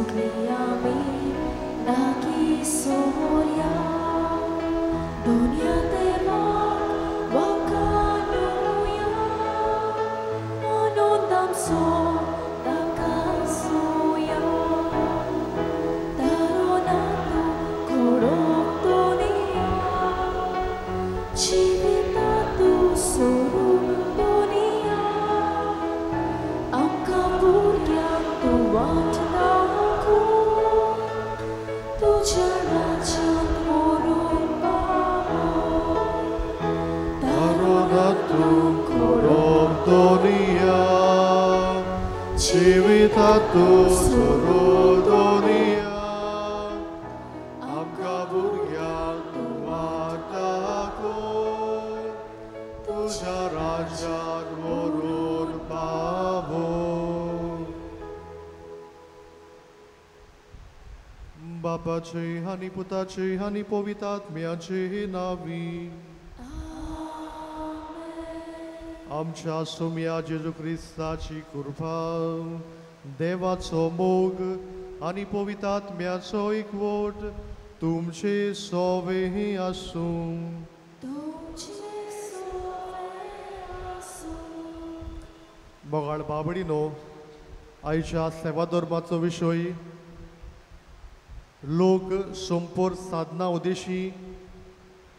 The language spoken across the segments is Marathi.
Sogli ami nagi soria dunia tebak wakanuya anondam so takkan suya taronatu korok dunia civitatu suruh dunia angka burian tuan aku tuja raja turun bawah taronatu korok dunia civitatu suruh dunia angka burian tuan aku tuja raja turun bawah. Bapaचे आणि पुताचे आणि पवित्रात्म्याचे नावी आमच्या सोम्या जेजू ख्रिस्ताची कृपा देवाचो मोग आणि पवित्रात्म्याचो एकवट तुमचे सोवे आसूं. मोगाळ बाबडीनो आयच्या सेवा धर्माचो विशय लोक संपोर साधना उद्देशी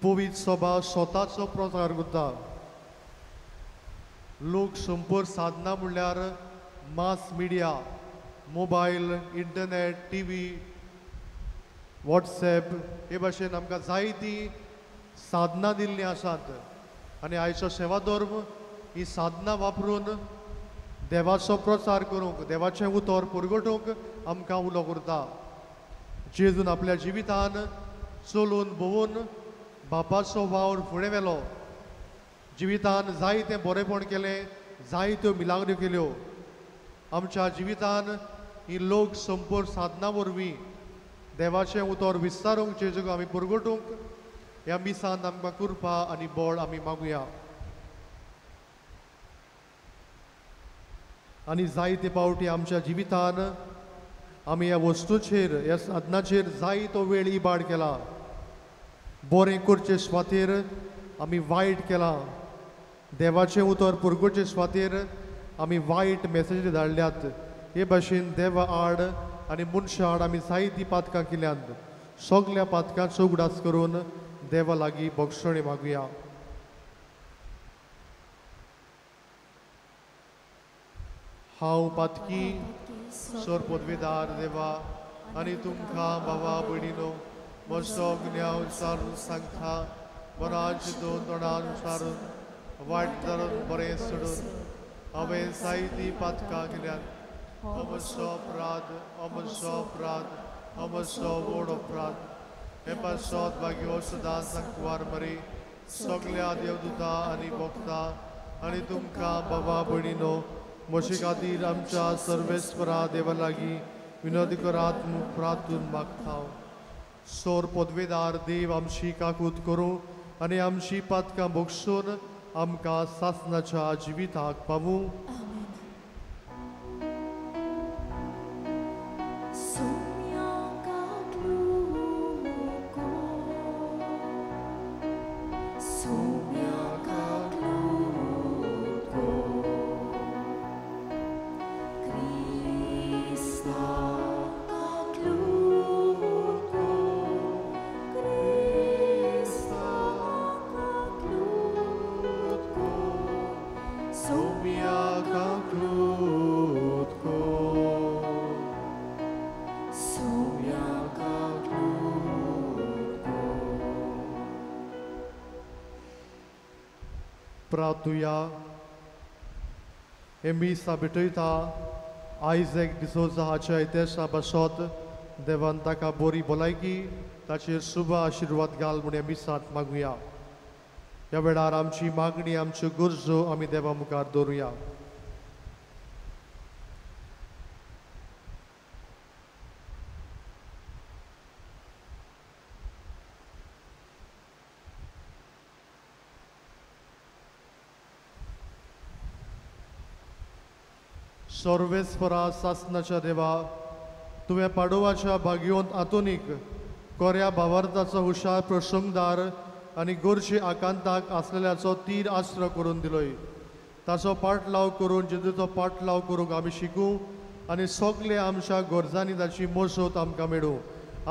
पवित्र सभा स्वताचो प्रचार करता. लोक संपोर साधना म्हणल्यार mass media mobile internet TV WhatsApp हे भाशेन आमकां जायती साधना दिल्ली आसात आनी आयचो सेवा धर्म ही साधना वापरून देवाचो प्रचार करूंक देवाचें उतर पुरगटूंक आमकां उलो करता. जेजून आपल्या जिवितान चलून भोवून बापाचो वावर फुडें व्हेलो. जिवितान जायतें बरेपण केलें जायत्यो मिलाग्यो केल्यो. आमच्या जिवितान ही लोक संपूर्ण साधना वरवीं देवाचें उतर विस्तारूंक जेजूक आमी पुरगटूंक ह्या मिसान आमकां कृपा आनी बळ आमी मागुया. आनी जायते पावटी आमच्या जिवितान आमी ह्या वस्तूचेर ह्या साधनाचेर जायतो वेळ इबाड केला. बरें करचे सुवातेर आमी वायट केला. देवाचें उतर पुरगोवचे सुवातेर आमी वायट मेसेजी धाडल्यात. हे भाशेन देवा आड आनी मनशा आड आमी जायतीं पातकां केल्यांत. सगल्या पातकांचो उगडास करून देवा लागीं बक्षणे मागुया. हांव पातकी सर पदवेदार देवा आनी तुमकां बाबा भयणीनो म्हजो ज्ञान विचारून सांगता. मनाचे दोन तोंडान विचारून वायट धरून बरें सोडून हांवें जायतीं पातकां केल्यात. हो म्हजो अपराध हो म्हजो अपराध हो म्हजो व्हड अपराध. हे पासत भाग्यो सदांच सांकवार मरी सगल्या देवदूतां आनी भक्तां आनी तुमकां बाबा भयणीनो म्हजे खातीर आमच्या सर्वेस्परा देवा लागीं विनंती करात म्हूण प्रार्थून मागता. सोर पदवेदार देव आमची काकूत करूं आनी आमची पातकां बक्षून आमकां सासणाच्या जिविताक पावूं. प्रार्थुया. हे मीसा भेटयता आयझॅक डिसोजा हाच्या इतिहासा बसत देवान ताका बरी भलायकी ताचेर शुभ आशिर्वाद घाल म्हूण हे मिसांत मागुया. ह्या वेळार आमची मागणी आमच्यो गरजो आमी देवा मुखार दवरुया. सर्वेस्परा सासनाच्या देवा तुवें पाडोवाच्या भागयोंत आतुनीक कोऱ्या भावार्थाचो हुशार प्रसंगदार आनी गोरशी आकांताक आसलेल्याचो तीर आस्त्र करून दिलोय. ताचो पाटलाव करून जेजूचो पाटलाव करूंक आमी शिकूं आनी सगळे आमच्या गरजांनी ताची मोसत आमकां मेळूं.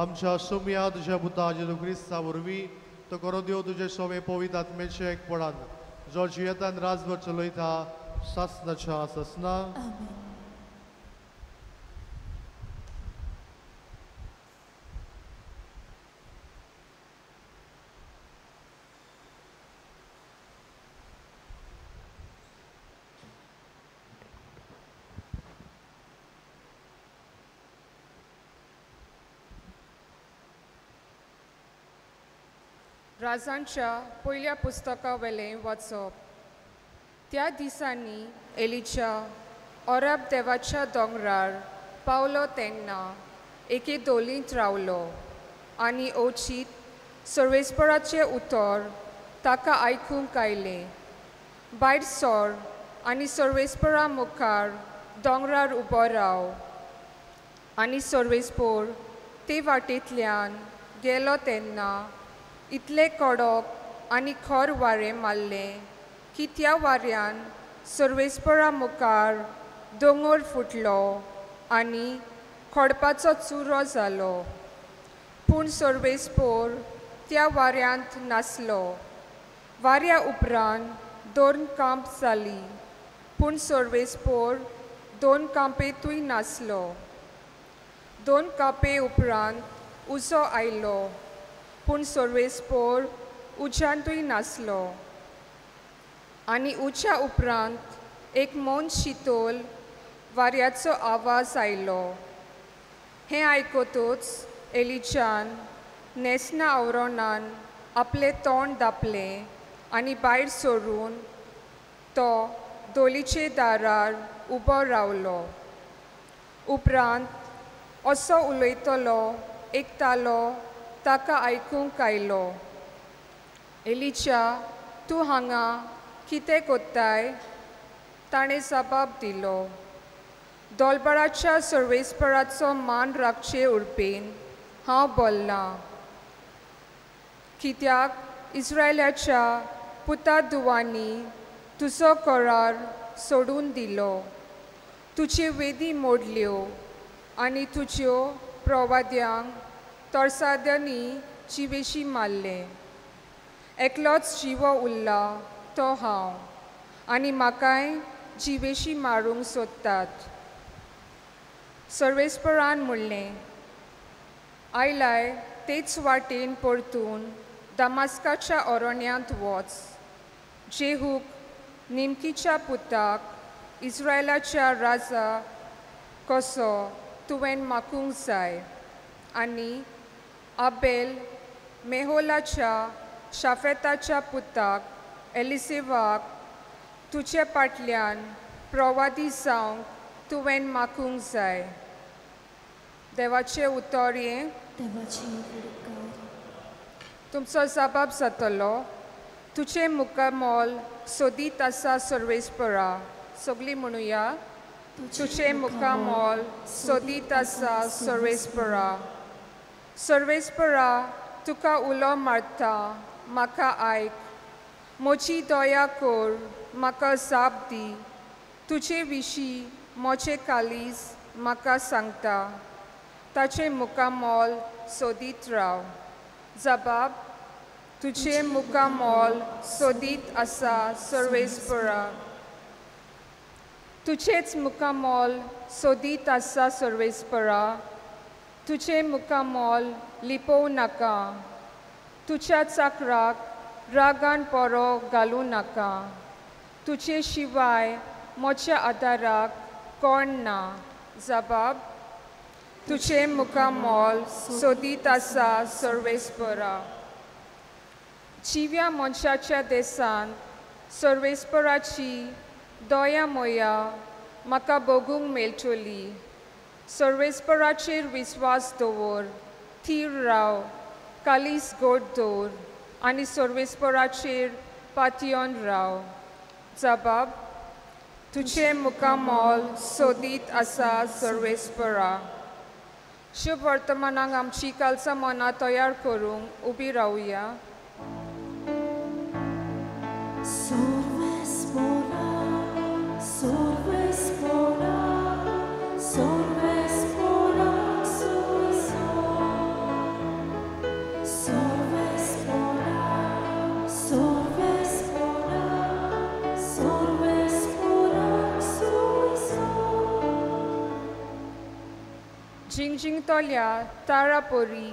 आमच्या सुम्या तुज्या पुता जेजू क्रिस्ता वरवीं तो करो देव तुजे सोवे पवित्र आत्मेचे एकपणान जो जियेतान राजभर चलयता सासनाच्या आसना. राजांच्या पयल्या पुस्तका वेलें वाचप. त्या दिसांनी एलिचा ओराब देवाच्या दोंगरार पावलो तेन्ना एके दोलींत रावलो आनी ओचीत सर्वेस्पराचें उतर ताका आयकूंक आयलें. भायर सोर आनी सर्वेस्परा मुखार दोंगरार उबो राव. आनी सर्वेस्पोर ते वाटेंतल्यान गेलो तेन्ना इतले कडक आनी खर वारें मारलें की त्या वाऱ्यान सर्वेस्परा मुखार दोंगर फुटलो आनी खडपाचो चुरो जालो. पूण सर्वेस्पोर त्या वाऱ्यांत नासलो. वाऱ्या उपरांत 2 कांप जालीं पूण सर्वेस्पोर 2 कांपेतूय नासलो. 2 कांपे उपरांत उजो आयलो पूण सर्वेस्पोर उज्यांतूय नासलो. आनी उज्या उपरांत एक मौन शितोल वाऱ्याचो आवाज आयलो. हें आयकतूच एलिचान न्हेसना आवरोनान आपलें तोंड धांपलें आनी भायर सरून तो दोलीचे दारार उबो रावलो. उपरांत असो उलयतलो एकतालो ताका आयकूंक आयलो. एलिचा, तूं हांगा कितें कोत्ताय? ताणें जबाब दिलो, दोलबाराच्या सर्वेस्पराचो मान राखचे उरपेन हांव बोल्लां. कित्याक इस्रायलाच्या पुतादुवांनी तुजो करार सोडून दिलो, तुजे वेदी मोडल्यो आनी तुज्यो प्रवाद्यांक तोरसाद्यांनी जिवेशी मारले. एकलोच जिवो उरला तो हांव आनी म्हाकाय जिवेशी मारूंक सोदतात. सर्वेस्परान म्हणलें, आयलाय तेच वाटेन परतून दमास्काच्या अरण्यांत वच. जेहूक निमकीच्या पुताक इस्रायलाच्या राजा कसो तुवें मागूंक जाय आनी आबेल मेहोलाच्या शाफेताच्या पुताक एलिसेवाक तुजे फाटल्यान प्रवादी जावंक तुवें मागूंक जाय. देवाचें उतर हें. तुमचो जबाब जातलो, तुजें मुखामोल सोदीत आसा सर्वेस्परा. सगळीं म्हणुया, तुजें मुखामोल सोदीत आसा सर्वेस्परा. सर्वेस्परा, तुका उलो मारता, म्हाका आयक. म्हजी दया कर, म्हाका जाप दी. तुजे विशीं म्हजें कालीज म्हाका सांगता. ताचें मुखामोल सोदीत राव. जबाब, तुजें मुखामोल सोदीत आसा सर्वेस्परा. तुजेंच मुखामोल सोदीत आसा सर्वेस्परा. तुजें मुखामोल लिपोव नाका. तुज्या चाकराक रागान परो घालूं नाका. तुजे शिवाय म्हज्या आदाराक कोण ना. जबाब, तुजें मुखामोल सोदीत आसा सर्वेस्परा. जिव्या मनशाच्या देसांत सर्वेस्पराची दया मोया म्हाका बगूंक मेळटली. सर्वेस्पराचेर विस्वास दवर, थीर राव, कालीस गोड दवर आनी सर्वेस्पराचेर पातयोन राव. जबाब, तुजें मुखामोल सोदीत आसा सर्वेस्परा. शुभ वर्तमानाक आमची कालसा मना तयार करूंक उबी रावया. Sorvespora, sorvespora, sorvespora, suiso. Sorvespora, sorvespora, sorvespora, suiso. जिंग तोल्या तारापोरी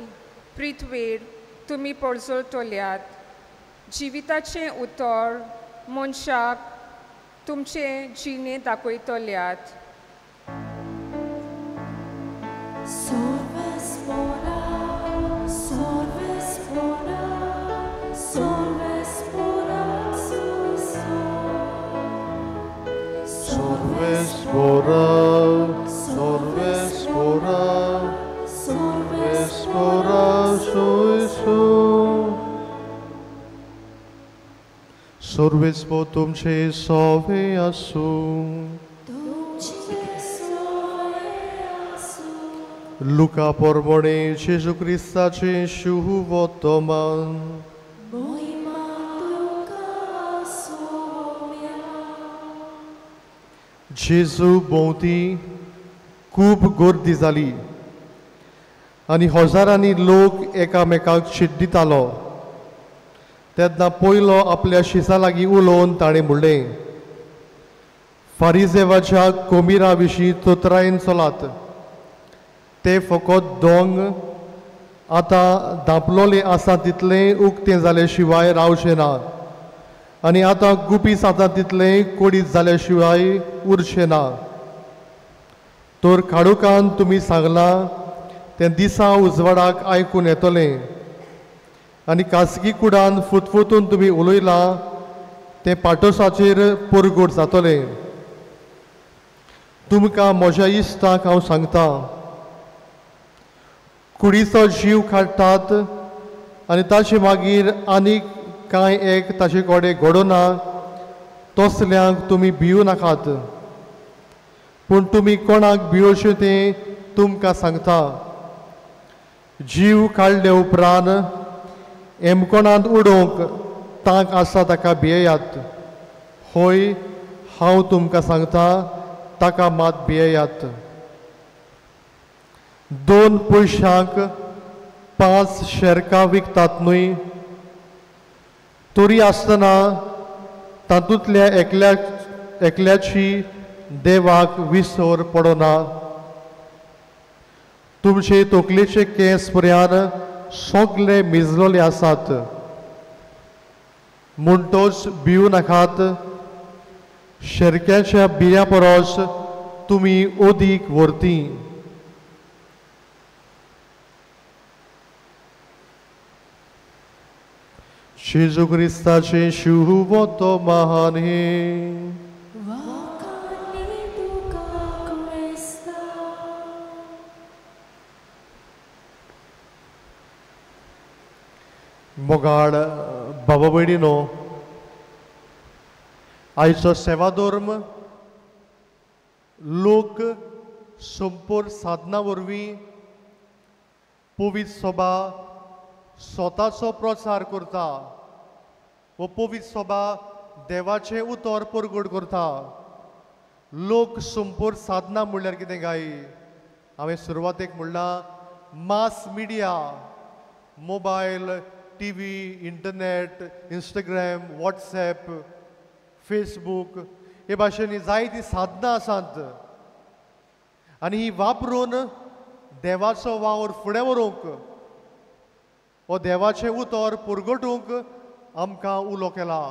प्रितवेर तुमी पडजोळ तोल्यात. जिविताचें उतर मनशाक तुमचे जिणे दाखयतल्यात. Sorvespora, sorvespora, sorvespora, suiso. Sorvespora, sorvespora, sorvespora, suiso. Sorvespo tumce sove asum. Luca pormone Gesù Christa ce shuvotoman. जेजू भोंवती खूब गर्दी जाली आनी हजारांनी लोक एकामेकाक शीट दितालो. तेन्ना पयलो आपल्या शिसा लागीं उलोवन ताणें म्हणलें, फारिजेवाच्या कोमिरा विशीं तोतरायेन चलात. ते फकत दोंग आतां धांपलोले आसा तितलें उक्तें जाले शिवाय रावचें ना आनी आतां गुपी जाता तितलें कोडीत जाल्या शिवाय उरचें ना. तर काडुकान तुमी सांगलां तें दिसा उजवाडाक आयकून येतलें आनी खासगी कुडान फुतफुतून तुमी उलयलां तें पाटोसाचेर पुरगूट जातलें. तुमकां म्हज्या इश्टाक हांव सांगतां, कुडीचो जीव काडटात आनी ताचे मागीर आनीक कांय एक ताचे कडेन घडोना तसल्यांक तुमी भिवू नाकात. पूण तुमी कोणाक भिवोवचें तें तुमकां सांगता. जीव काडले उपरांत एमकोणांत उडोवंक तांक आसा ताका भियेयात. होय, हांव तुमकां सांगता, ताका मात भियेयात. 2 पयशांक 5 शेरकां विकतात न्हय, तरी आसतना तातूंतल्या एकल्याची देवाक विसर पडना. तुमचे तकलेचे केंस पर्यान सगळे मिजलोले आसात. म्हणटोच भिवू नाकात. शेरक्याच्या बिऱ्या परस तुमी ओदीक व्हरती. जेजू क्रिस्ताचे शुभोतो महान हे. मोगाड बाबा भयणीनो, आयचो सेवाधर्म लोक संपूर्ण साधना वरवीं पवित्र सभा स्वताचो प्रचार करता व पवित्र सभा देवाचें उतर परगट करता. लोक संपूर्ण साधना म्हणल्यार कितें काय? हांवें सुरवातेक म्हणलां mass media, mobile, TV, internet, Instagram, WhatsApp, Facebook हे भाशेनी जायतीं साधनां आसात आनी ही वापरून देवाचो वावर फुडें व्हरूंक वो देवाचें उतर पुरगटूंक आमकां उलो केला.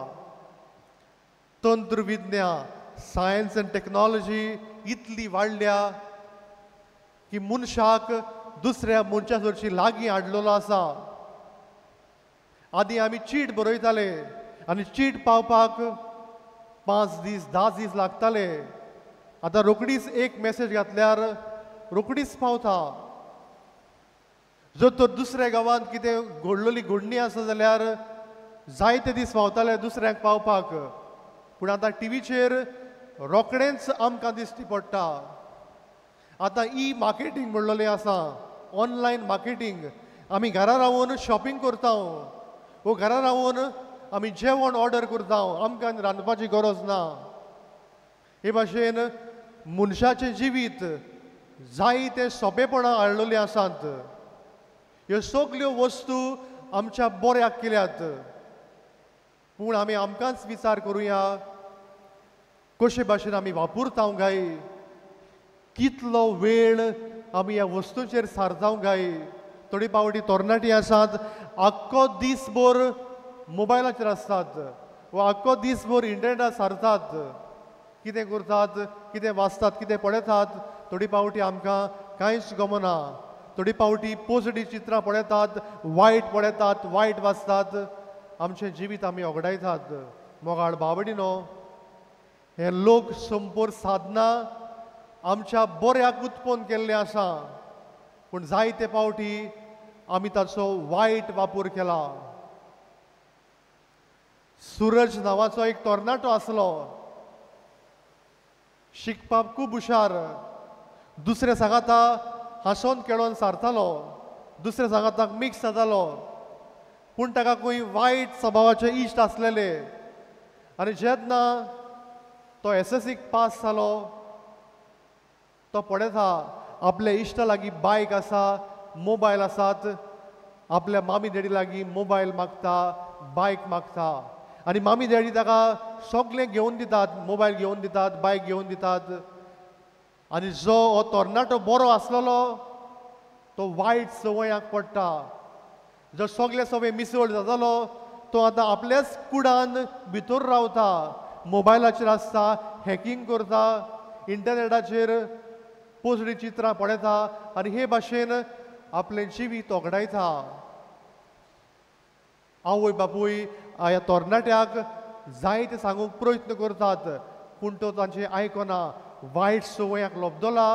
तंत्र विज्ञान, सायन्स एंड टेक्नॉलॉजी इतली वाडल्या की मनशाक दुसऱ्या मनशा कडची लागीं हाडलेलो आसा. आदीं आमी चीट बरयताले आनी चीट पावपाक 5 दीस 10 दीस लागताले. आतां रोकडीच एक मेसेज घातल्यार रोकडीच पावता. जर तर दुसऱ्या गांवांत कितें घडलेली घडणी आसा जाल्यार जायते दीस पावताले दुसऱ्यांक पावपाक. पूण आतां टीव्हीचेर रोखडेंच आमकां दिश्टी पडटा. आतां ई मार्केटींग म्हणलेलें आसा. ऑनलायन मार्केटींग आमी घरा रावून शॉपिंग करता वो घरा रावून आमी जेवण ऑर्डर करता आमकां रांदपाची गरज ना हे भाशेन मनशाचें जिवीत जायते सोंपेपणां हाडलेलीं आसात ह्यो सगल्यो वस्तू आमच्या बऱ्याक केल्यात पूण आमी आमकांच विचार करुया कशे भाशेन आमी वापरता काय कितलो वेळ आमी ह्या वस्तूंचेर सारता काय थोडी पावटी तरणाटी आसात आख्खो दिसभर मोबायलाचेर आसतात वा आख्खो दिसभर इंटरनेटार सारतात कितें करतात कितें वाचतात कितें पळयतात थोडी पावटी आमकां कांयच गमना थोडी पावटी पॉजिटीव चित्रां पळयतात वायट वाचतात आमचें जिवीत आमी ओगडायतात मोगाळ बाबडीनो हे लोक संपूर साधनां आमच्या बऱ्याक उत्पन्न केल्लें आसा पूण जायते पावटी आमी ताचो वायट वापर केला सूरज नांवाचो एक तरणाटो आसलो शिकपाक खूब हुशार दुसऱ्या सांगाता हांसोन खेळोन सारतालो दुसऱ्या सांगाताक मिक्स जातालो पूण ताका खंय वायट स्वभावाचे इश्ट आसलेले आनी जेन्ना तो SSCक पास जालो तो पळयता आपल्या इश्टा लागीं बायक आसा मोबायल आसात आपल्या मामी डॅडी लागीं मोबायल मागता बायक मागता आनी मामी डॅडी ताका सगळें घेवन दितात मोबायल घेवन दितात बायक घेवन दितात आनी जो हो तरणाटो बरो आसलेलो तो वायट संवयाक पडटा जो सगळे सवय मिसळ जातालो तो आतां आपल्याच कुडान भितर रावता मोबायलाचेर आसता हॅकींग करता इंटरनेटाचेर पोजडी चित्रां पळयता आनी हे भाशेन आपलें जिवीत ओगडायता आवय बापूय ह्या तरणाट्याक जायते सांगूंक प्रयत्न करतात पूण तो तांचे आयकना वायट संवयाक लोबदला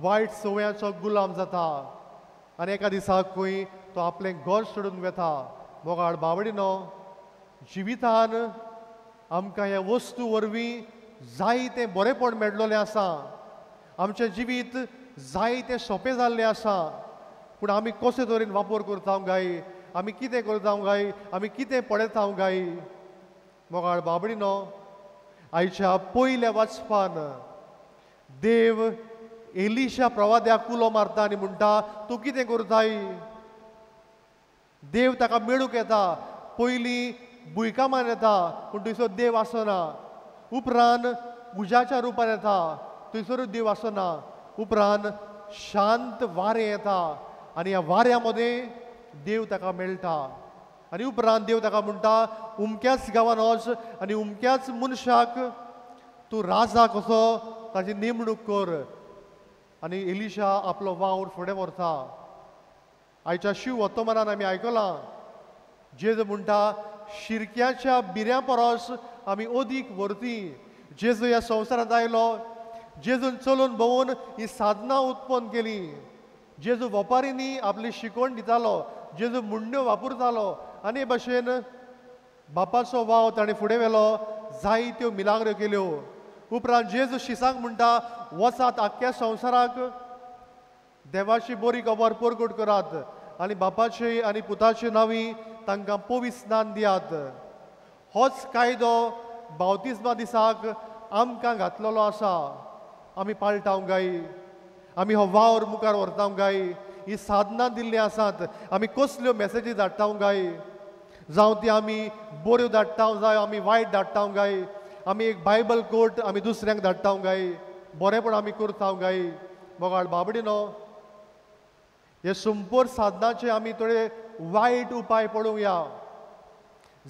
वायट संवयाचो गुलाम जाता आनी एका दिसाक खंय तो आपलें घर सोडून वेता मोगाळ बावडीनो जिवितान आमकां ह्या वस्तू वरवीं जायतें बरेपण मेळ्ळलें आसा आमचें जिवीत जायतें सोंपें जाल्लें आसा पूण आमी कशे तरेन वापर करता काय आमी कितें करता काय आमी कितें पळयता काय मोगाळ बाबडीनो आयच्या पयल्या वाचपान देव एलिशा प्रवाद्याक कुलो मारता आनी म्हणटा तूं कितें करताय देव ताका मेळूंक येता पयलीं भुंयकामान येता पूण थंयसर देव आसना उपरांत उज्याच्या रुपान येता थंयसरूच देव आसना उपरांत शांत वारें येता आनी ह्या वाऱ्या मदें देव ताका मेळटा आनी उपरांत देव ताका म्हणटा उमक्याच गांवांत वच आनी उमक्याच मनशाक तूं राजा कसो ताची नेमणूक कर आनी एलिशा आपलो वावर फुडें व्हरता आयच्या शिव वर्तमानान आमी आयकलां जेजू म्हणटा शिरक्याच्या बिऱ्या परस आमी अदीक व्हरती जेजू ह्या संवसारांत आयलो जेजून चलून भोंवून ही साधनां उत्पन्न केली जेजू वेपारींनी आपली शिकवण दितालो जेजू मुंड्यो वापरतालो आनी भाशेन बापाचो वाव ताणें फुडें व्हेलो जायत्यो मिलाग्र्यो केल्यो उपरांत जेजू शिसांक म्हणटा वचात आख्ख्या संवसाराक देवाची बरी खबर परगट करात आनी बापाचे आनी पुताचे नांवी तांकां पवित्र स्नान दियात होच कायदो बावतिस्मा दिसाक आमकां घातलेलो आसा आमी पाळटाव गाय आमी हो वावर मुखार व्हरता गाय ही साधनां दिल्लीं आसात आमी कसल्यो मॅसेजी धाडटा गाय जावं ती आमी बऱ्यो धाडटा जावं आमी वायट धाडटा गाय आमी एक बायबल कोट आमी दुसऱ्यांक धाडटा गाय बरेपण आमी करता गाय मोगाळ बाबडीनो हे संपूर्ण साधनाचे आमी थोडे वायट उपाय पळोवया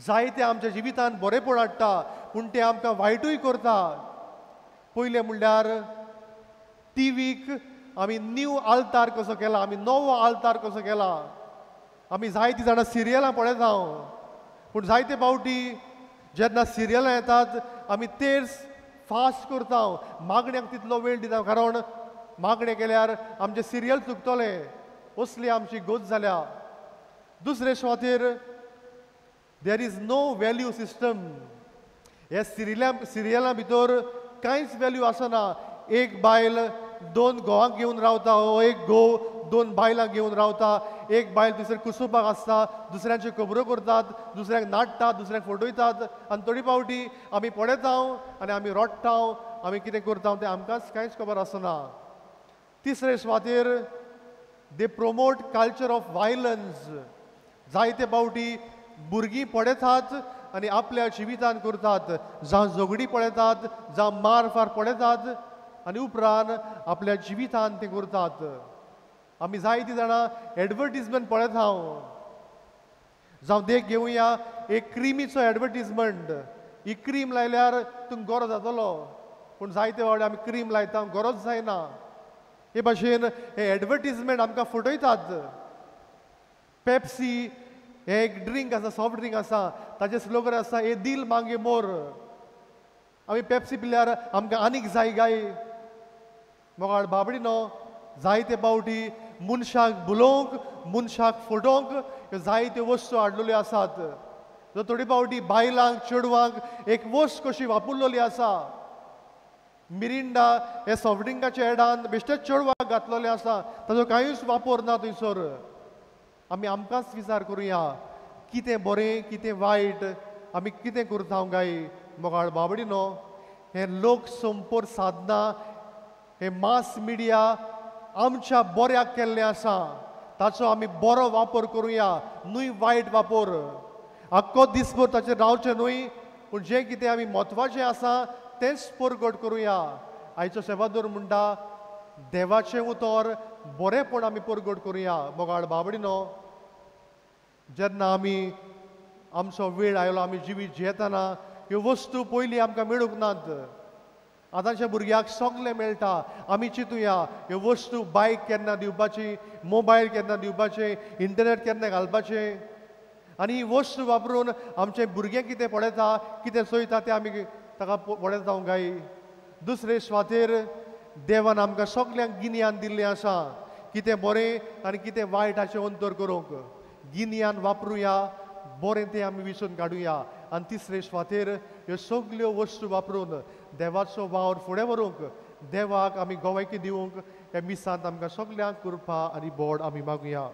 जायते आमच्या जिवितांत बरेपण हाडटा पूण ते आमकां वायटूय करता पयलें म्हणल्यार टीव्हीक आमी न्यू आल्तार कसो केला आमी नवो आल्तार कसो केला आमी जायतीं जाणां सिरियलां पळयता पूण जायते फावटी जेन्ना सिरियलां येतात आमी तेर्स फास्ट करता मागण्यांक तितलो वेळ दिता कारण मागणें केल्यार आमचें सिरियल चुकतलें असली आमची गोत जाल्या दुसरे सुवातेर there is no value system हे सिरियलां भितर कांयच वॅल्यू आसना एक बायल दोन घोवांक घेवन रावता हो एक घोव दोन बायलांक घेवन रावता एक बायल दुसरे कुसोवपाक आसता दुसऱ्यांच्यो खबरो करतात दुसऱ्याक नाडटात दुसऱ्याक फोटयतात आनी थोडी फावटी आमी पळयताव आनी आमी रडटाव आमी कितें करता तें आमकांच कांयच खबर आसना तिसरे सुवातेर दे प्रोमोट कल्चर ऑफ वायलन्स जायते फावटी भुरगीं पळयतात आनी आपल्या जिवितान करतात जावं झगडी पळयतात जावं मार फार पळयतात आनी उपरांत आपल्या जिवितान ते करतात आमी जायतीं जाणां एडवर्टिजमेंट पळयत हांव जावं देख घेवया एक क्रिमीचो एडवर्टिजमेंट ही क्रीम लायल्यार तुमकां गरो जातलो पूण जायते फावटी आमी क्रीम लायता गरोच जायना हे भाशेन हे एडवर्टिजमेंट आमकां फटयतात पेप्सी हे एक ड्रिंक आसा सॉफ्ट ड्रिंक आसा ताचें स्लोगन आसा ए दिल मांगे मोर आमी पेप्सी पिल्यार आमकां आनीक जाय गाय मोगाळ बाबडीनो जायते फावटी मनशाक बुलोवंक मनशाक फटोवंक ह्यो जायत्यो वस्तू हाडलेल्यो आसात थोडी फावटी बायलांक चेडवांक एक वस्त कशी वापरलेली आसा मिरिंडा हे सॉफ्ट ड्रिंकाच्या एडान बेश्टेच चेडवाक घातलेले आसा ताजो कांयच वापर ना थंयसर आमी आमकांच विचार करुया कितें बरें कितें वायट आमी कितें करता गाय मोगाळ बाबडीनो हे लोक संपोर साधना हे मास मिडिया आमच्या बऱ्याक केल्लें आसा ताचो आमी बरो वापर करुया न्हय वायट वापर आख्खो दिसभर ताचेर रावचें न्हय पूण जें कितें आमी म्हत्वाचें आसा तेंच परगट करुया आयचो सेवादोर म्हणटा देवाचें उतर बरेंपण आमी परगट करुया मोगाळ बाबडीनो जेन्ना आमी आमचो वेळ आयलो आमी जिवीत जियेतना ह्यो वस्तू पयलीं आमकां मेळूंक नात आतांच्या भुरग्याक सगळें मेळटा आमी चिंतुया ह्यो वस्तू बायक केन्ना दिवपाची मोबायल केन्ना दिवपाचे इंटरनेट केन्ना घालपाचें आनी ही वस्तू वापरून आमचें भुरगें कितें पळयता कितें चोयता तें आमी ताका पळयता गाय दुसरे सुवातेर देवान आमकां सगल्यांक गिन्यान दिल्लें आसा कितें बरें आनी कितें वायट हाचें अंतर करूंक गिन्यान वापरुया बरें तें आमी विचून काडुया आनी तिसरे सुवातेर ह्यो सगल्यो वस्तू वापरून देवाचो वावर फुडें व्हरूंक देवाक आमी गोवायकी दिवंक ह्या मिसांत आमकां सगल्यांक कृपा आनी बोड आमी मागुया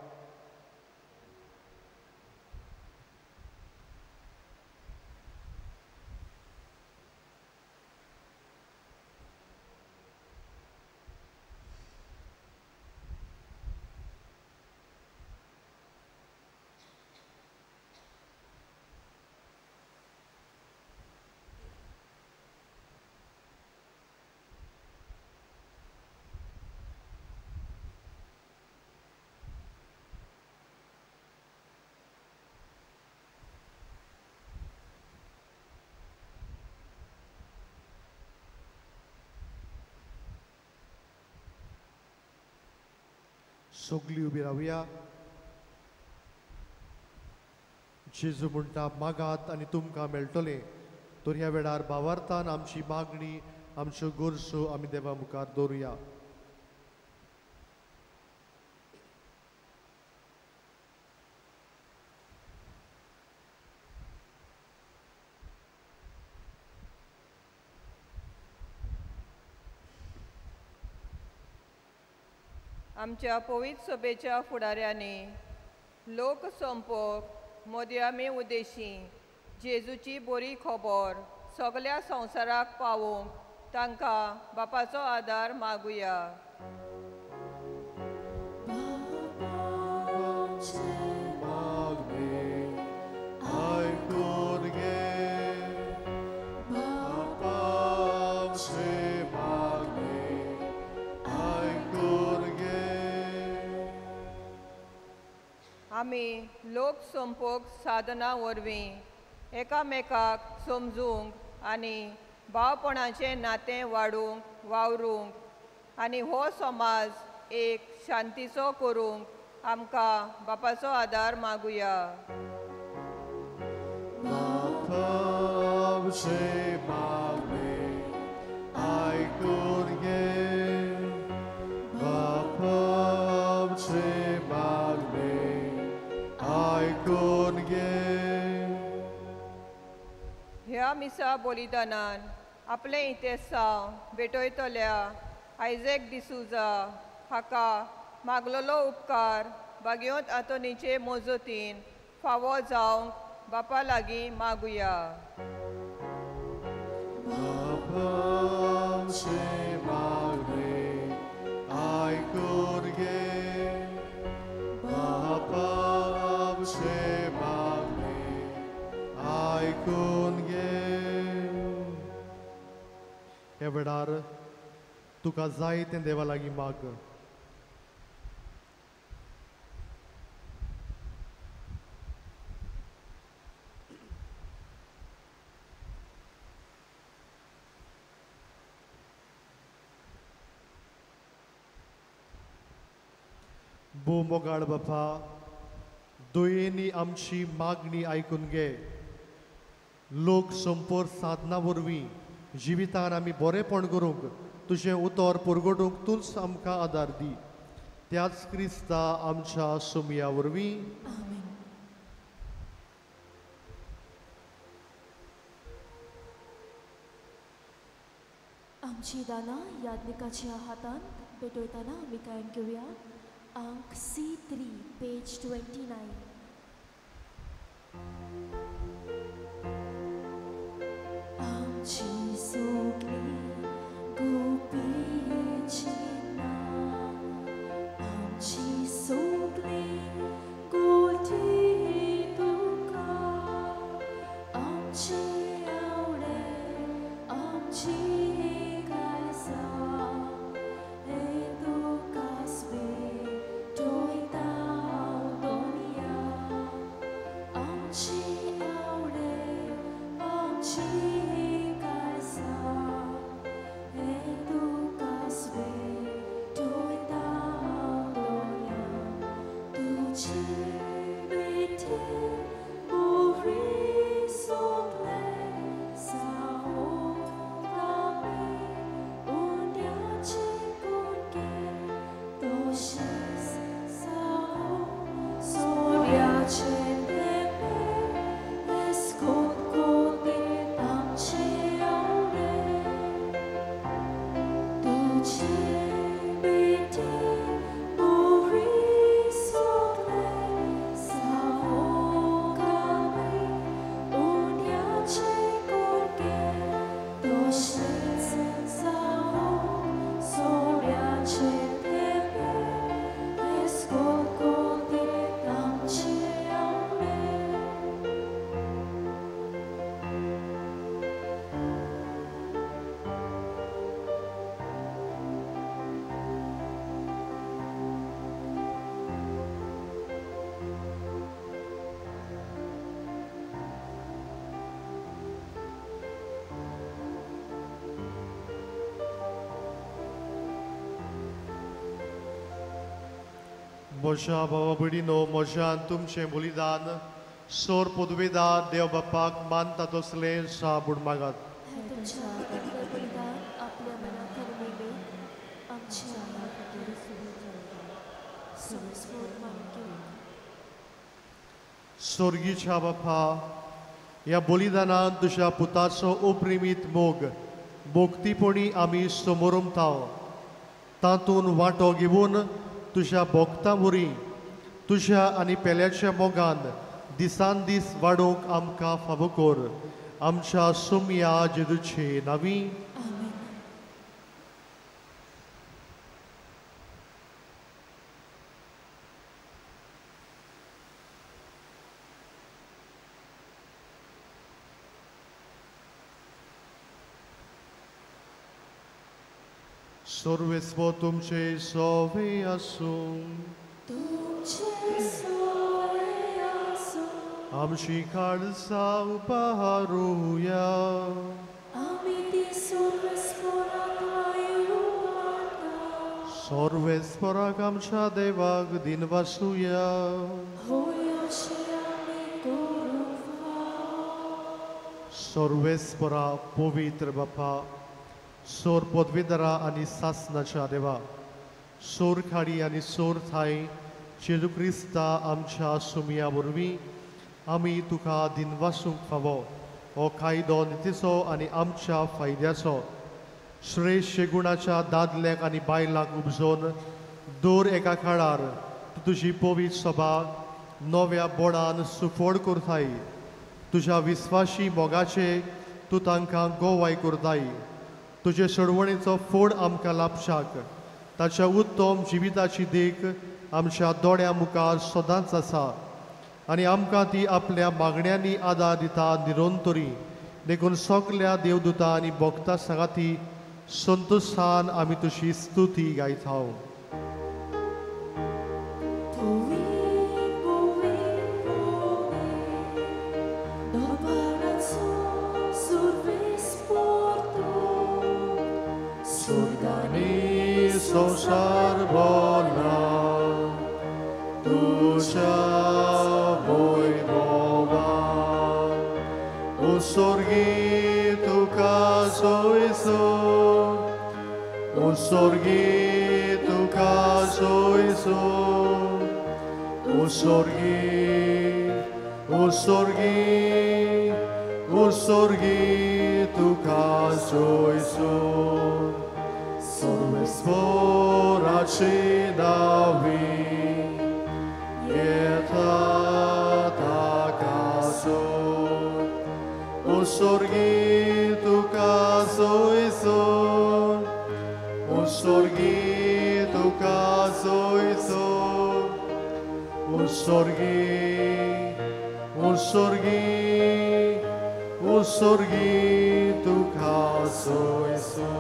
सगळीं उबी रावया जेजू म्हणटा मागात आनी तुमकां मेळटलें तर ह्या वेळार भावार्थान आमची मागणी आमच्यो गरजो आमी देवा मुखार दवरुया आमच्या पवित्र सभेच्या फुडाऱ्यांनी लोक संपोक मोदयामे उद्देशी जेजूची बरी खबर सगळ्या संवसाराक पावोवंक तांकां बापाचो आदार मागुया आमी लोक संपोक साधना वरवीं एकामेकाक समजूंक आनी भावपणाचें नातें वाडूंक वावरूंक आनी हो समाज एक शांतीचो करूंक आमकां बापाचो आदार मागुया ह्या मिसा बलिदानान आपले इतेसांव भेटयतल्या आयझॅक डिसूजा हाका मागलोलो उपकार बागयोत आतोनीचे मोजतीन फावो जावंक बापा लागीं मागुया. आमचे मागणे आयकून घे. बापा आमचे मागणे आयकून घे. हे वेळार तुका जाय तें देवा लागीं माग. मोगाळ बापा, दोयेनी आमची मागणी आयकून घे. लोक संपोर साधना वरवीं जिवितान आमी बरेपण करूंक तुजें उतर पुरगटूंक तूंच आमकां आदार दी. त्याच क्रिस्ता आमच्या सुमया वरवीं. आमची दाना याज्ञिकाच्या हातांत पेटयतना आमी काय घेवया. अंक C3 पेज 29. आमची सगळी गोपीची नां, आमची सगळी गोटी तुका, आमची आवडे आमची काळजां हे तुकाच भेटयता दोनिया. आमची आवडे आमची काळजां हे तुकाच भेटयता दोनिया. तुजी बेटी बरी सगळे जावंक आमी उंड्याचे कुडके, तशेंच जावं सोऱ्याचे तेंपे. हेस्कोत कोतीत आमचे आवडे. तुजी बेटी बरी सगळे जावंक आमी उंड्याचे कुडके, तशेंच जावं सोऱ्याचे तेंपे. हेस्कोत कोतीत आमचे आवडे. म्हज्या भावा भयणीनो, म्हज्यान तुमचें बलिदान सोर पदवेदार देव बापाक मानता तसलें शाबूड मागात. हे तुमच्या पवित्र बलिदान आपल्या मनात नेबे आमच्या खातीर समस्फोर मानून घेवया. स्वर्गीच्या बापा, ह्या बलिदानान तुज्या पुताचो अप्रिमीत मोग भोगतीपणी आमी समोरमताव. तातूंत वांटो घेवन तुज्या भोगतां वरीं तुज्या आनी पेल्याच्या मोगान दिसान दीस वाडोवंक आमकां फावो कर. आमच्या सुमया जेजूचे नांवीं. सर्वेस्व तुमचे सोवे आसूं. तुमचे सोय आसूं. आमची काळजां उबारूया. आमी ती सर्वेस्पराक आयुवाता. सर्वेस्पराक आमच्या देवाक दिनवासुया. होय अशें आमी करूंक फाव. सर्वेस्परा पवित्र बापा, सोर पदवीधरा आनी सासनाच्या देवा, सोर खाडी आनी सोर थाय जेजू क्रिस्ता आमच्या सुमया वरवीं आमी तुका दिनवासूंक फावो. हो कायदो नितीचो आनी आमच्या फायद्याचो. श्रेष्ठ गुणाच्या दादल्याक आनी बायलांक उपजोवन दर एका काळार तूं तुजी पवित्र सभा नव्या बोडान सुफोड करताय. तुज्या विस्वाशी मोगाचे तूं तांकां गोवाय करताय. तुजे सडवणेचो फोड आमकां लाभशाक. ताच्या उत्तम जिविताची देख आमच्या दोळ्या मुखार सदांच आसा आनी आमकां ती आपल्या मागण्यांनी आदार दिता निरंतरी. देखून सगल्या देवदूतां आनी भक्तां सांगाती संतोशान आमी तुजी स्तुती गायता. Sonshar bona Tuja wojnowa Usorgi tu kazo iso Usorgi tu kazo iso Usorgi tu kazo iso Stvorači davi je taka son. Usorgi tu kazo iso. Usorgi tu kazo iso. Usorgi tu kazo iso.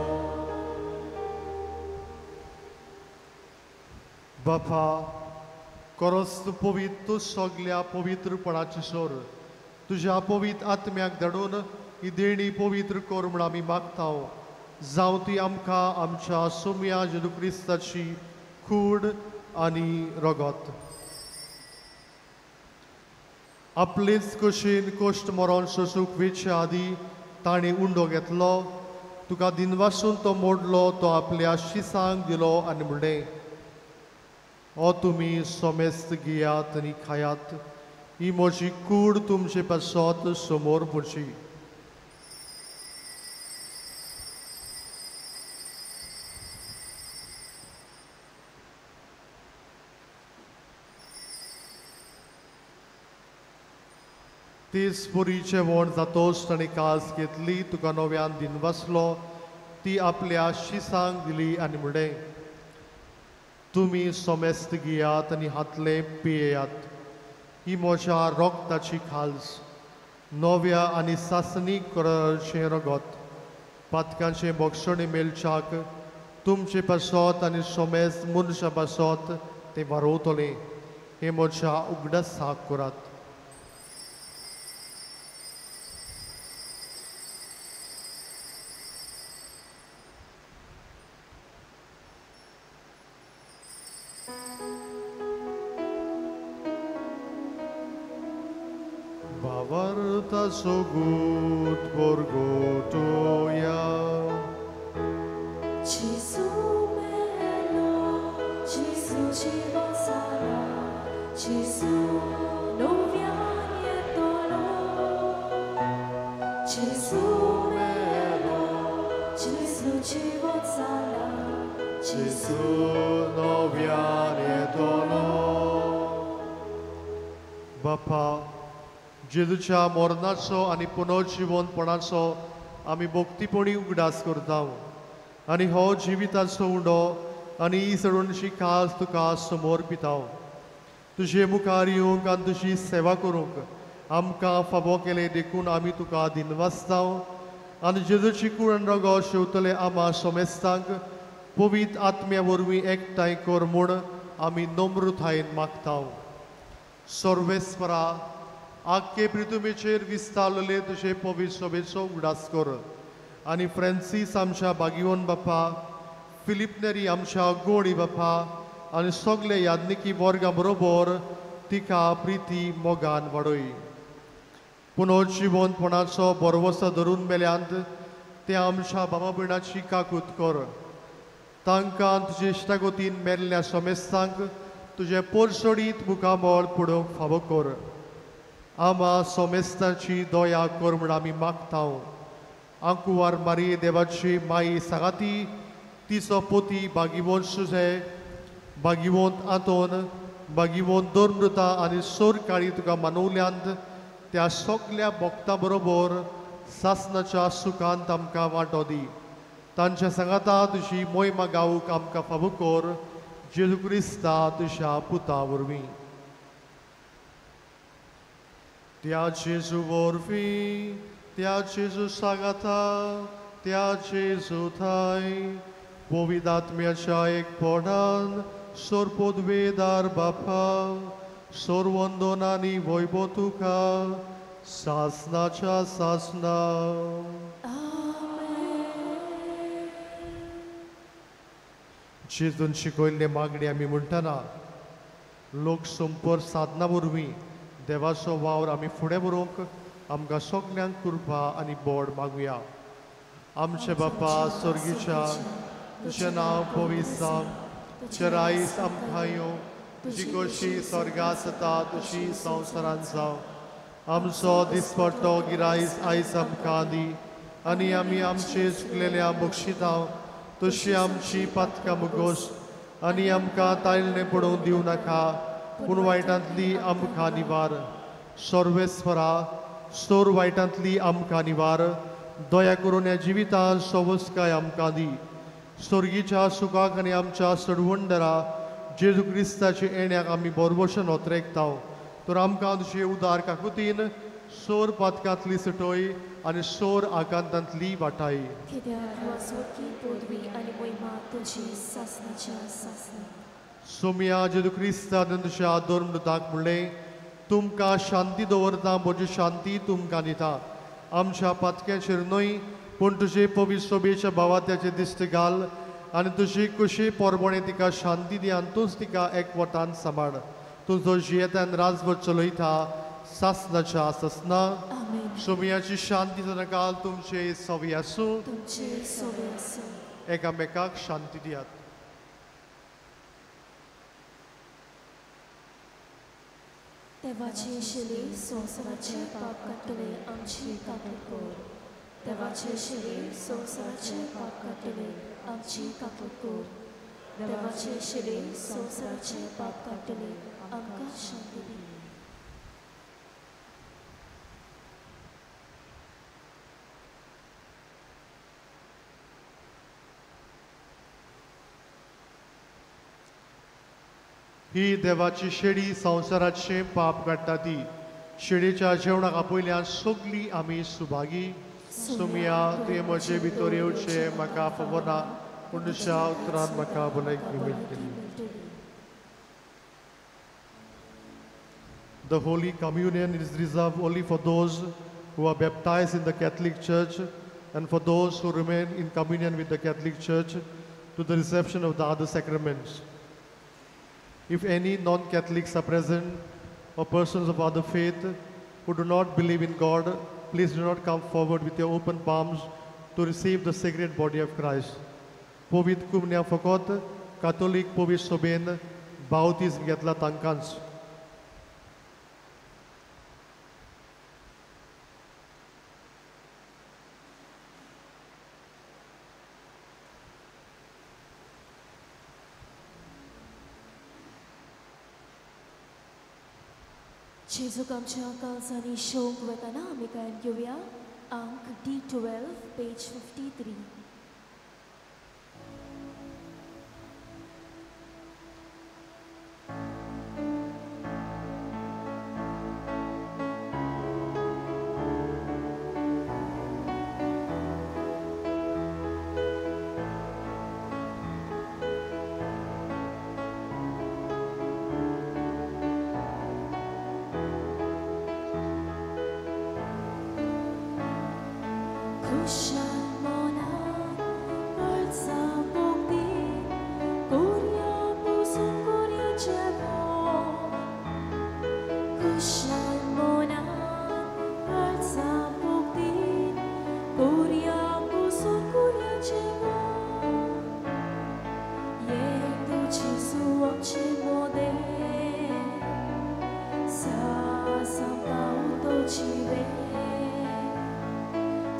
बापा खरोच तूं पवित्र तूं सगल्या पवित्रपणाची सोर तुज्या पवित्र आत्म्याक धाडून ही देणी पवित्र कर म्हूण आमी मागता. जावं ती आमकां आमच्या सोम्या जेजू क्रिस्ताची कूड आनी रगत. आपलेच कशेन कश्ट मरण सोसूंक वेचे आदी ताणें उंडो घेतलो. तुका दिनवासून तो मोडलो तो आपल्या शिसांक दिलो आनी म्हणलें ओ तुमी सोमेस्त घेयात आनी खायात. ही म्हजी कूड तुमचे पासत समोर पडची. तीच पुरीचे वण जातोच ताणें कास घेतली. तुका नव्यान दिनवासलो ती आपल्या शिसांक दिली आनी म्हणलें तुमी सोमेस्त घेयात आनी हातले पियेयात. ही म्हज्या रोगताची खालस नव्या आनी सासनीक कराचें रगत पातकांचे भक्षणे मेलच्याक तुमचे पासत आनी सोमेस्त मनशा पासत ते वारोवतलें. हे म्हज्या उगडासाक करात. Varta so gut borgotoja. Gesù melo, Gesù ci sarà, Gesù non viene tolo. Gesù melo, Gesù ci sarà, Gesù non viene tolo. Bapa जेजूच्या मरणाचो आनी पुनर्जीवनपणाचो आमी भक्तीपणी उगडास करता आनी हो जिविताचो उंडो आनी ही सडणशी कास तुका समोर पिता. तुजे मुखार येवंक आनी तुजी सेवा करूंक आमकां फावो केले देखून आमी तुका दिनवासता आनी जेजूची कूड आनी रगत शेवतले आमा सोमेस्तांक पवित्र आत्म्या वरवीं एकठांय कर म्हूण आमी नम्रतायेन मागता. सर्वेस्परा आख्खे पृथ्वीचेर विस्तारलेले तुजे पवित्र सभेचो उगडास कर आनी फ्रांसीस आमच्या बागिवोन बापा फिलिप नेरी आमच्या गोडी बापा आनी सगळे याज्ञिकी वर्गां बरोबर तिका प्रिती मोगान वाडय. पुनर्जीवनपणाचो बरवसो धरून मेल्यांत ते आमच्या बाबा भयणाची काकूत कर. तांकां तुजे इश्टागतीन मेल्ल्या सोमेस्तांक तुजे पोरसोडीत मुखामळ पडोवंक फावो कर. आमा सोमेस्तांची दया कर म्हूण आमी मागता. अंकुवार मारी देवाची माई सांगाती तिचो पोती बागिवंत सुजे बागिवंत आतोन बागिवंत दोरमृता आनी सोर काळी तुका मानवल्यांत त्या सगल्या भक्तां बरोबर सासनाच्या सुखांत आमकां वांटो दी तांच्या सांगाता तुजी मोहिमा गावूक आमकां फावो कर जेजू क्रिस्ता तुज्या पुता वरवीं त्या जेजू वरवीं त्या जेजू सांगाता त्या जेजू थाय पवित्र आत्म्याच्या एकपणान सोरपोदवेदार बापा सोरवंदन आनी वैभव तुका सासनाच्या सासना जेजून शिकयल्ले मागणी आमी म्हणटना लोक संपर्क साधना वरवीं देवाचो वावर आमी फुडें व्हरूंक आमकां सगल्यांक कृपा आनी बोड मागुया आमचे बापा स्वर्गीच्या तुजें नांव पवित्र जावं तुजें रायज आमकां येवं तुजी कशी स्वर्गांत जाता तशी संवसारांत जावं आमचो दिसपट्टो गिरायज आयज आमकां दी आनी आमी आमचे चुकलेल्या बक्षिता तशी आमची पातकां मुगोस आनी आमकां तायलणे पडोवंक दिवं नाका पूण वायटांतली आमकां निवार सर्वेस्परा सोर वायटांतली आमकां निवार दया करून ह्या जिवितांत सवस्काय आमकां दी स्वर्गीच्या सुखाक आनी आमच्या सडवंडरा जेजू क्रिस्ताच्या येण्याक आमी बरोबरशें नोतरेकता तर आमकां तुजे उदार काकुतीन सोर पातकांतली सटय आनी सोर आकांतांतली वाटाय सोम्या जेजू क्रिस्तान तुज्या दोरमृताक म्हणलें तुमकां शांती दवरता म्हजी शांती तुमकां दिता आमच्या पातक्याचेर न्हय पूण तुजे पवित्र सोबेच्या भावात्याचे दिश्ट घाल आनी तुजी कशी पोरबोणे तिका शांती दी आनी तूंच तिका एकवटान सांबाळ तुजो जियेतान राजभर चलयता सासनाच्या सासना सोमयाची शांती जनकाल तुमचे सवी आसूं एकामेकाक शांती दियात देवाचे शिले संवसाराचे पाप काडटले आमची काकूट कोर देवाचे शिले संवसाराचे पाप काडटले आमची काकूट कोर देवाचे शिले संवसाराचे पाप काडटले आमकां शांती दी ही देवाची शेळी संवसाराचे पाप काडटा ती शेळीच्या जेवणाक आपयल्यान सगळीं आमी सुभागी सुमिया ते म्हजे भितर येवचे म्हाका खबर पूण तुज्या उतरान म्हाका भलायकी मेळटली The Holy Communion is reserved only for those who are baptized in the Catholic Church and for those who remain in communion with the Catholic Church to the reception of the other sacraments. If any non-Catholics are present or persons of other faith who do not believe in God, please do not come forward with your open palms to receive the sacred body of Christ. Povit kumnia fakot, Catholic povit soben, bautism getla tankans. जेजूक आमच्या काळजांनी शोक वताना आमी गायन घेवया अंक D12 पेज 53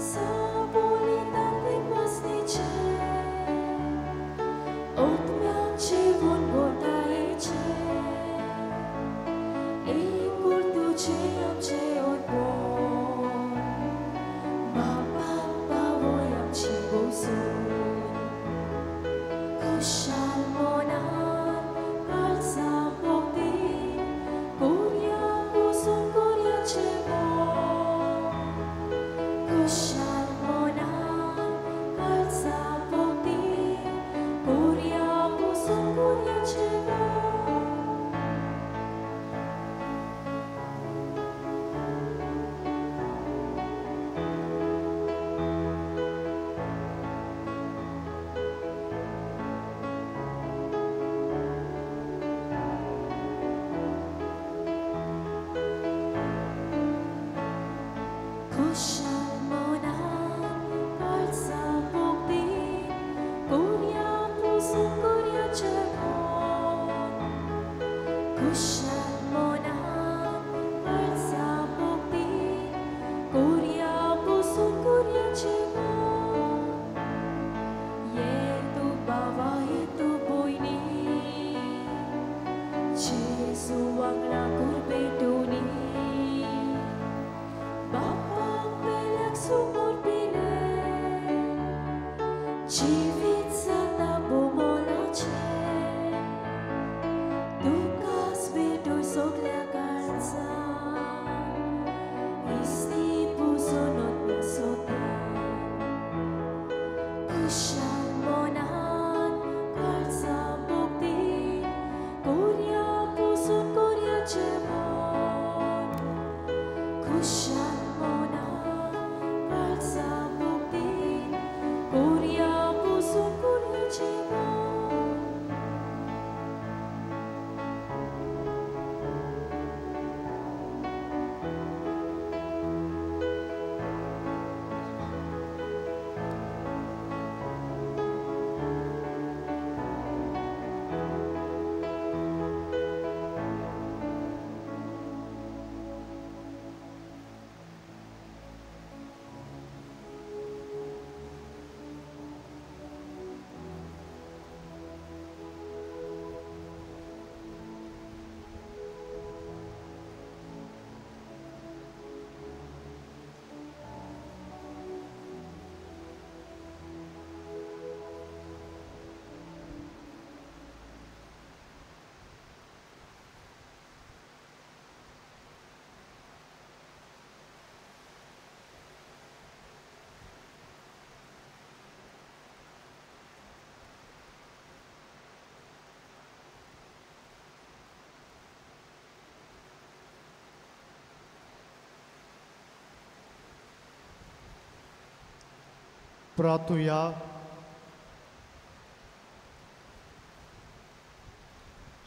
Sabor प्रार्थूया.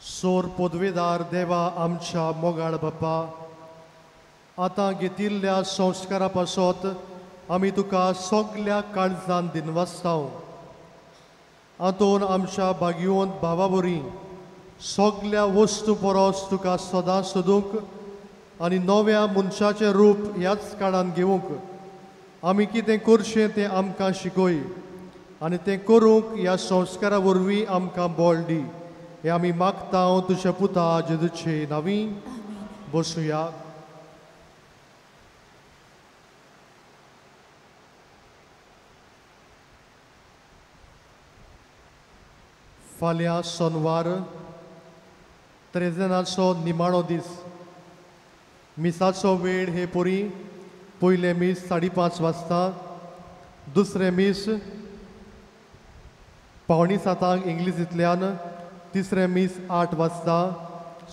सोर पदवेदार देवा आमच्या मोगाळ बाप्पा, आतां घेतिल्ल्या संस्कारा पासत आमी तुका सगल्या काळजान दिनवासतांव. हातून आमच्या भाग्यवंत भावा बरी सगल्या वस्तू परस तुका सदां सोदूंक आनी नव्या मनशाचें रूप ह्याच काळान घेवंक आमी कितें करचें तें आमकां शिकय आनी तें करूंक ह्या संस्कारा वरवीं आमकां बळ दी. हें आमी मागतांव तुज्या पुता जेजूचे नांवी. बसुया. फाल्यां सोनवार त्रेजनाचो निमाणो दीस. मिसाचो वेळ हे पोरी पयले मीस 5:30 वाजता, दुसरे मीस 6:45 इंग्लिशींतल्यान, तिसरे मीस 8 वाजता,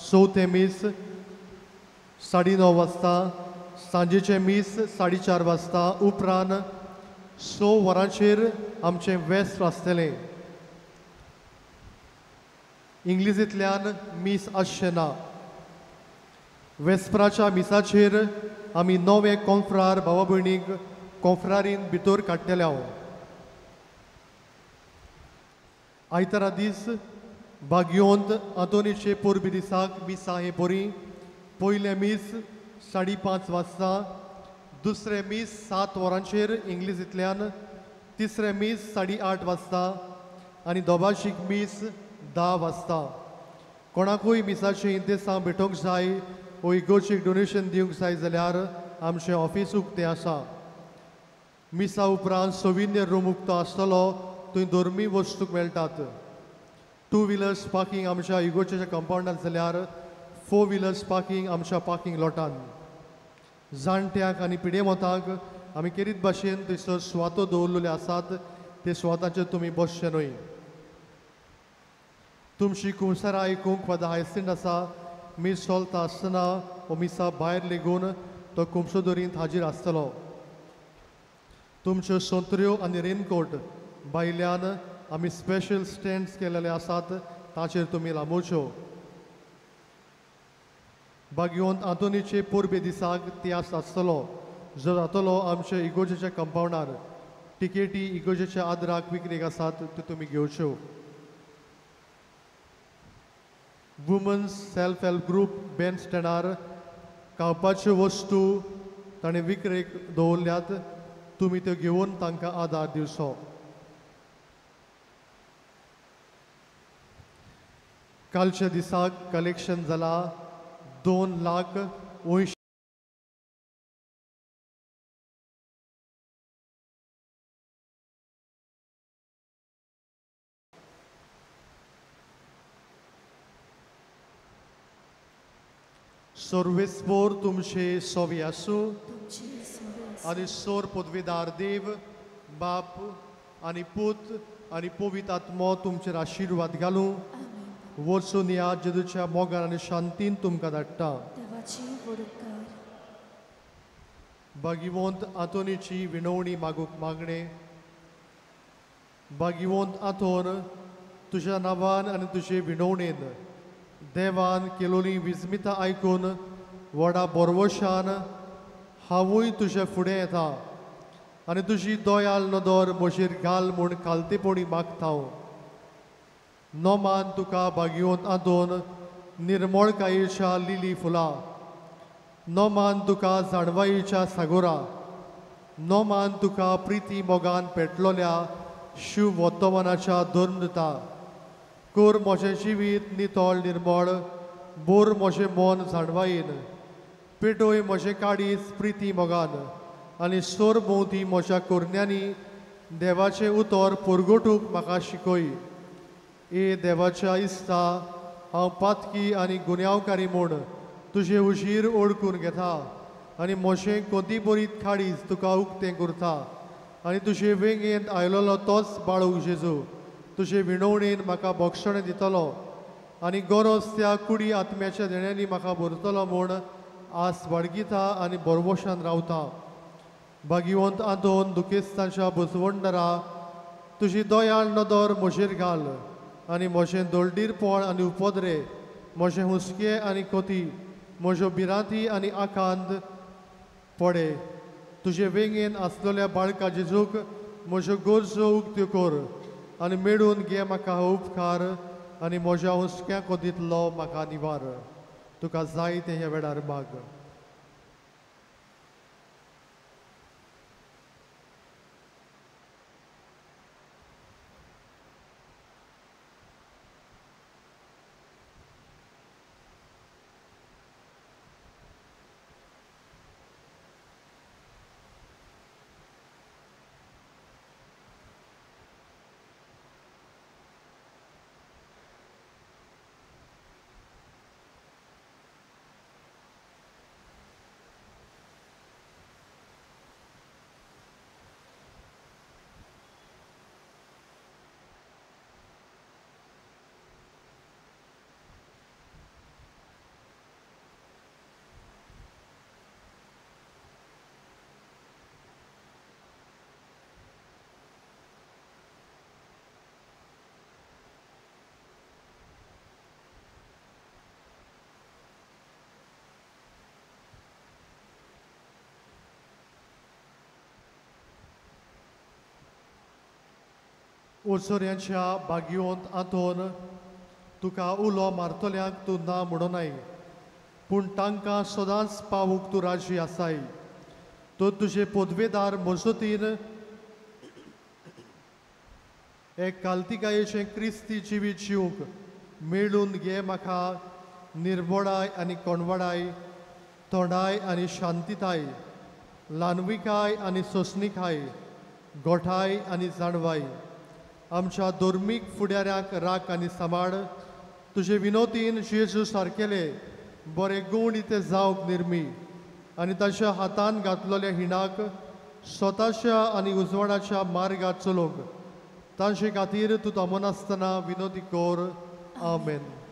चवथे मीस 9:30 वाजता, सांजेचे मीस 4:30 वाजता. उपरांत 6 वरांचेर आमचें वेस्ट आसतलें. इंग्लिशींतल्यान मीस आसचें ना. वेस्पराच्या मिसाचेर आमी नवे कॉन्फ्रार भावा भयणीक कॉन्फ्रारीन भितर काडटले. हांव आयतारा दीस भाग्यवंत आंतोनीचे पोरबी दिसाक मिसा हे बरी. पयले मीस 5:30 वाजता, दुसरे मीस 7 वरांचेर इंग्लिशींतल्यान, तिसरे मीस 8:30 वाजता आनी दोबाशीक मीस 10 वाजता. कोणाकूय मिसाचे इंतेसां भेटोवंक जाय वो इगोर्जीक डोनेशन दिवंक जाय जाल्यार आमचें ऑफिस उक्तें आसा. मिसा उपरांत सोविनियर रूम उक्तो आसतलो, थंय धर्मी वस्तूक मेळटात. 2 व्हिलर्स पार्किंग आमच्या इगोर्जेच्या कंपाउंडांत जाल्यार 4 व्हिलर्स पार्किंग आमच्या पार्किंग लॉटान. जाणट्यांक आनी पिडेमोतांक आमी केरीत भाशेन थंयसर सुवातो दवरलेल्यो आसात. ते सुवाताचेर तुमी बसचे न्हय. तुमची कुंवसारा आयकूंक फादर हायसिंड आसा. मीस चलता आसतना हो मिसा भायर लेगून तो कुंभसो दरींत हाजीर आसतलो. तुमच्यो सोंत्र्यो आनी रेनकोट भायल्यान आमी स्पेशल स्टँड्स केलेले आसात, ताचेर तुमी लांबोवच्यो. भाग्यवंत आंतोनीचे पोरबे दिसाक तियास आसतलो. जो जातलो आमच्या इगोजेच्या कंपाउंडार टिकेटी इगोजेच्या आदराक विक्रेक आसात त्यो तुमी घेवच्यो. वुमन्स सेल्फ हेल्प ग्रुप बेन स्टँडार खावपाच्यो वस्तू ताणें विक्रेक दवरल्यात. तुमी त्यो घेवन तांकां आदार दिवचो. कालच्या दिसाक कलेक्शन जाला 2,80,000. सर्वेस्पोर तुमचे सोवी आसूं तुमची सोय आनी सोर पदवीदार देव बाप आनी पूत आनी पवित्र आत्मो तुमचेर आशिर्वाद घालूं. वचून या जेजूच्या मोगान आनी शांतीन तुमकां धाडटा. देवाची वडकार भागिवंत आंतोनीची विणवणी मागूंक मागणे. भागिवंत आंतोन तुज्या नांवान आनी तुजे विणवणेन देवान केलोली विस्मितां आयकून व्हडा बोरवोशान हांवूय तुजे फुडें येता आनी तुजी दोयाल नदर म्हजेर घाल म्हूण खालतेपणी मागता. नोमान तुका भागिवंत आंतोन निर्मळकायेच्या लिली फुलां. नोमान तुका जाणवायेच्या सागोरा. नोमान तुका प्रिती मोगान पेटलोल्या शिव वर्तमानाच्या दोर्नता. कोर म्हजें जिवीत नितळ निर्मळ. बोर म्हजें मन जाणवायेन. पेटोय म्हजें काडीज प्रिती मोगान आनी सोर भोंवती म्हज्या कोरण्यांनी देवाचें उतर परगटूंक म्हाका शिकय. ए देवाच्या इस्ता हांव पातकी आनी गुन्यांवकारी म्हूण तुजें उजीर ओळखून घेता आनी म्हजें कोदी बरीत खाडीज तुका उक्तें करता. आनी तुजे वेंगेंत आयलोलो तोच बाळूक जेजू तुजे विणवणेन म्हाका भक्षण दितलो आनी गरज त्या कुडी आत्म्याच्या देण्यांनी म्हाका भरतलो म्हूण आस बाळगिता आनी बोरवोशान रावता. भागिवंत आंतोन दुखेस्तांच्या बुजवंडरा तुजी दोयाळ नदर म्हजेर घाल आनी म्हजें दोळडीरपण आनी उपद्रे म्हजें हुस्के आनी कोती म्हज्यो भिरांती आनी आकांत पडे. तुजे वेंगेन आसलेल्या बाळका जेजूक म्हज्यो गरजो उक्त्यो कर आनी मेळून घे म्हाका हो उपकार आनी म्हज्या हुस्क्या कोदींतलो म्हाका निवार. तुका जाय ते ह्या वेळार माग. ओसोऱ्यांच्या भागिवंत आंतोन तुका उलो मारतल्यांक तूं ना म्हणोनाय पूण तांकां सदांच पावूंक तूं राजी आसाय. तो तुजे पदवेदार मजतीन एक काल्तिकायेचें क्रिस्ती जिवीत जिवंक मेळून घे म्हाका निर्मळाय आनी कोणवडाय, तोंडाय आनी शांतीताय, ल्हानविकाय आनी सोंसणीकाय, गोठाय आनी जाणवाय. आमच्या धर्मीक फुडाऱ्यांक राख आनी सांबाळ. तुजे विनोतीन जेजू सारकेले बरे गूण इते जावंक निर्मी आनी ताच्या हातान घातलेल्या हिणाक स्वताच्या आनी उजवाडाच्या मार्गात चलोवंक तांचे खातीर तूं तमनासतना विनोदी कोर. आमेन.